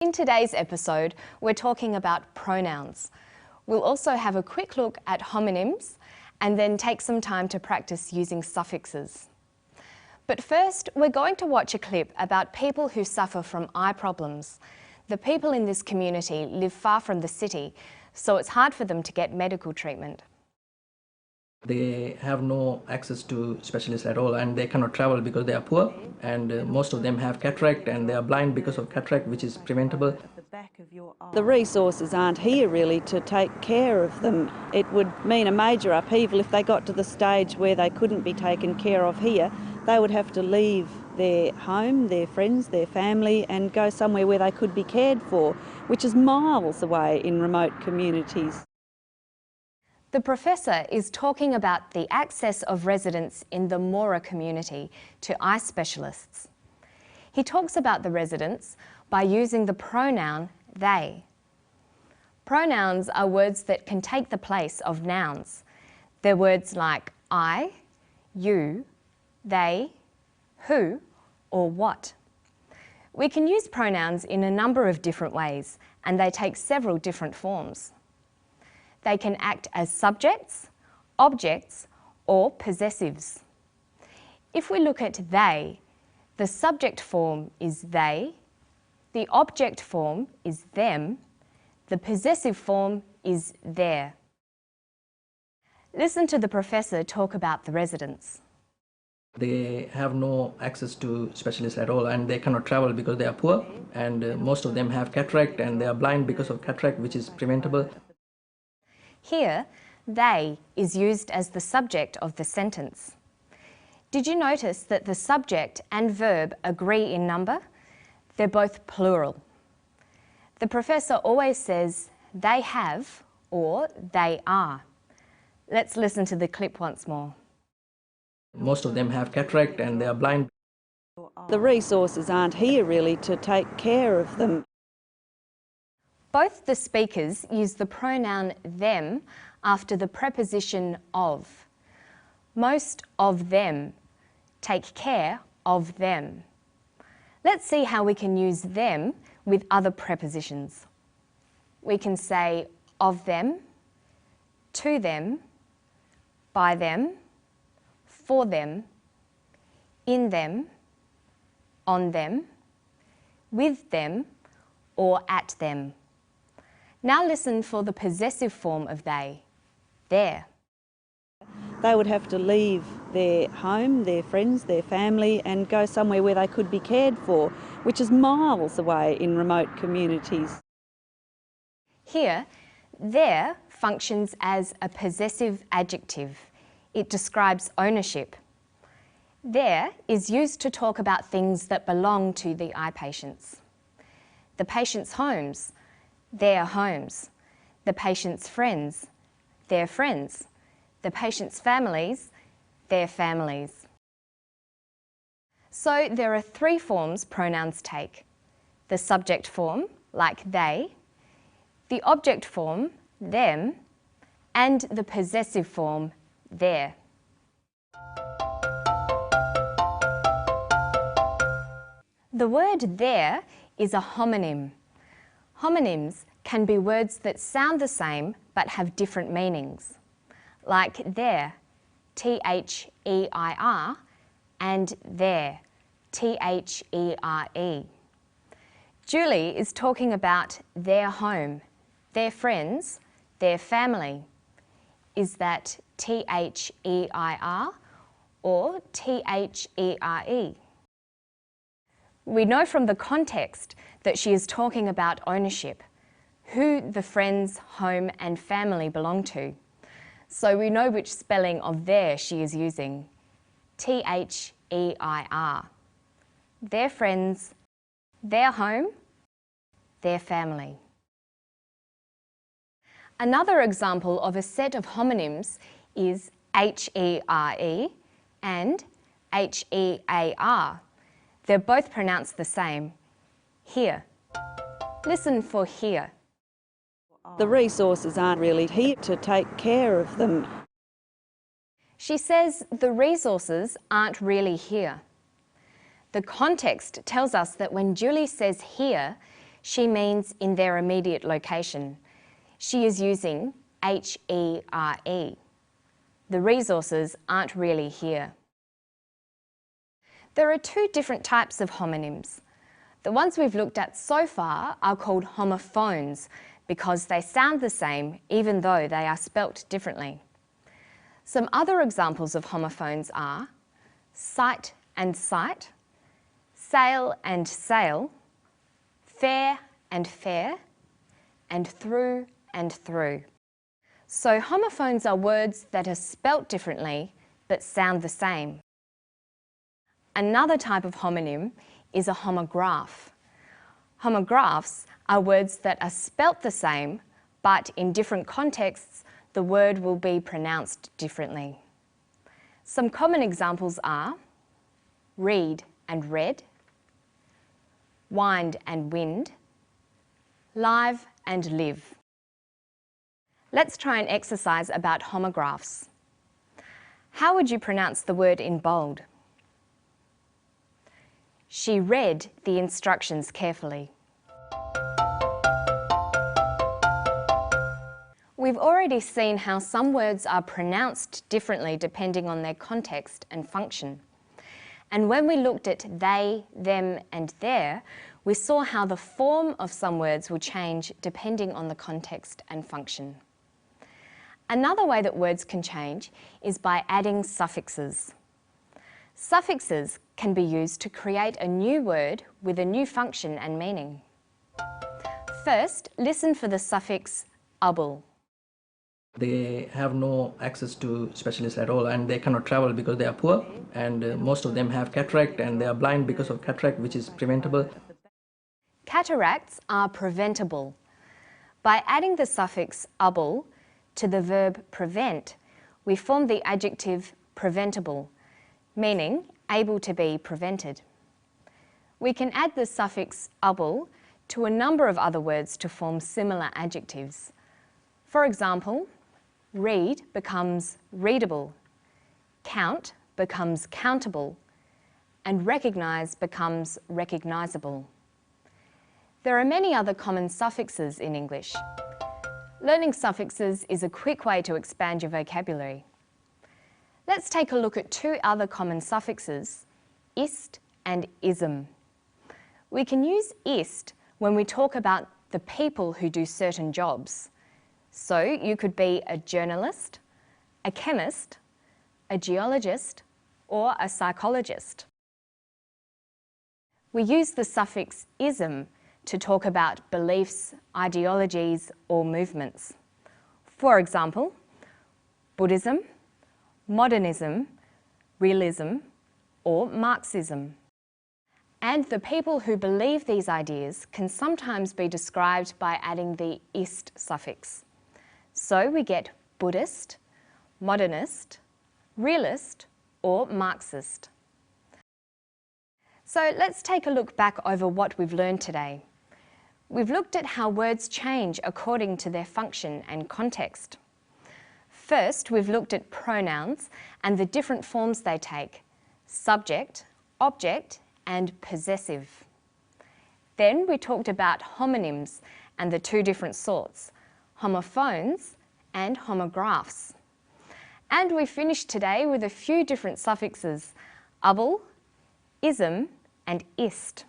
In today's episode, we're talking about pronouns. We'll also have a quick look at homonyms and then take some time to practice using suffixes. But first, we're going to watch a clip about people who suffer from eye problems. The people in this community live far from the city, so it's hard for them to get medical treatment. They have no access to specialists at all, and they cannot travel because they are poor, and most of them have cataract and they are blind because of cataract, which is preventable. The resources aren't here really to take care of them. It would mean a major upheaval if they got to the stage where they couldn't be taken care of here. They would have to leave their home, their friends, their family, and go somewhere where they could be cared for, which is miles away in remote communities. The professor is talking about the access of residents in the Mora community to eye specialists. He talks about the residents by using the pronoun they. Pronouns are words that can take the place of nouns. They're words like I, you, they, who, or what. We can use pronouns in a number of different ways, and they take several different forms. They can act as subjects, objects, or possessives. If we look at they, the subject form is they, the object form is them, the possessive form is their. Listen to the professor talk about the residents. They have no access to specialists at all, and they cannot travel because they are poor, and most of them have cataract and they are blind because of cataract, which is preventable. Here, they is used as the subject of the sentence. Did you notice that the subject and verb agree in number? They're both plural. The professor always says they have or they are. Let's listen to the clip once more. Most of them have cataract and they are blind. The resources aren't here really to take care of them. Both the speakers use the pronoun them after the preposition of. Most of them take care of them. Let's see how we can use them with other prepositions. We can say of them, to them, by them, for them, in them, on them, with them, or at them. Now listen for the possessive form of they, their. They would have to leave their home, their friends, their family, and go somewhere where they could be cared for, which is miles away in remote communities. Here, their functions as a possessive adjective. It describes ownership. Their is used to talk about things that belong to the eye patients. The patient's homes, their homes. The patient's friends, their friends. The patient's families, their families. So there are three forms pronouns take. The subject form, like they, the object form, them, and the possessive form, their. The word their is a homonym. Homonyms can be words that sound the same but have different meanings, like there, T-H-E-I-R, and there, T-H-E-R-E. Julie is talking about their home, their friends, their family. Is that T-H-E-I-R or T-H-E-R-E? We know from the context that she is talking about ownership, who the friends, home and family belong to. So we know which spelling of their she is using, T-H-E-I-R. Their friends, their home, their family. Another example of a set of homonyms is H-E-R-E and H-E-A-R. They're both pronounced the same, here. Listen for here. The resources aren't really here to take care of them. She says the resources aren't really here. The context tells us that when Julie says here, she means in their immediate location. She is using HERE. The resources aren't really here. There are two different types of homonyms. The ones we've looked at so far are called homophones because they sound the same even though they are spelt differently. Some other examples of homophones are sight and sight, sail and sail, fair and fair, and through and through. So homophones are words that are spelt differently but sound the same. Another type of homonym is a homograph. Homographs are words that are spelt the same, but in different contexts, the word will be pronounced differently. Some common examples are read and read, wind and wind, live and live. Let's try an exercise about homographs. How would you pronounce the word in bold? She read the instructions carefully. We've already seen how some words are pronounced differently depending on their context and function. And when we looked at they, them and their, we saw how the form of some words will change depending on the context and function. Another way that words can change is by adding suffixes. Suffixes can be used to create a new word with a new function and meaning. First, listen for the suffix able. They have no access to specialists at all, and they cannot travel because they are poor, and most of them have cataract and they are blind because of cataract, which is preventable. Cataracts are preventable. By adding the suffix able to the verb prevent, we form the adjective preventable, meaning able to be prevented. We can add the suffix able to a number of other words to form similar adjectives. For example, read becomes readable, count becomes countable, and recognise becomes recognisable. There are many other common suffixes in English. Learning suffixes is a quick way to expand your vocabulary. Let's take a look at two other common suffixes, ist and ism. We can use ist when we talk about the people who do certain jobs. So you could be a journalist, a chemist, a geologist, or a psychologist. We use the suffix ism to talk about beliefs, ideologies, or movements. For example, Buddhism, modernism, realism, or Marxism. And the people who believe these ideas can sometimes be described by adding the ist suffix. So we get Buddhist, modernist, realist, or Marxist. So let's take a look back over what we've learned today. We've looked at how words change according to their function and context. First, we've looked at pronouns and the different forms they take: subject, object, and possessive. Then we talked about homonyms and the two different sorts, homophones and homographs. And we finished today with a few different suffixes, able, ism, and ist.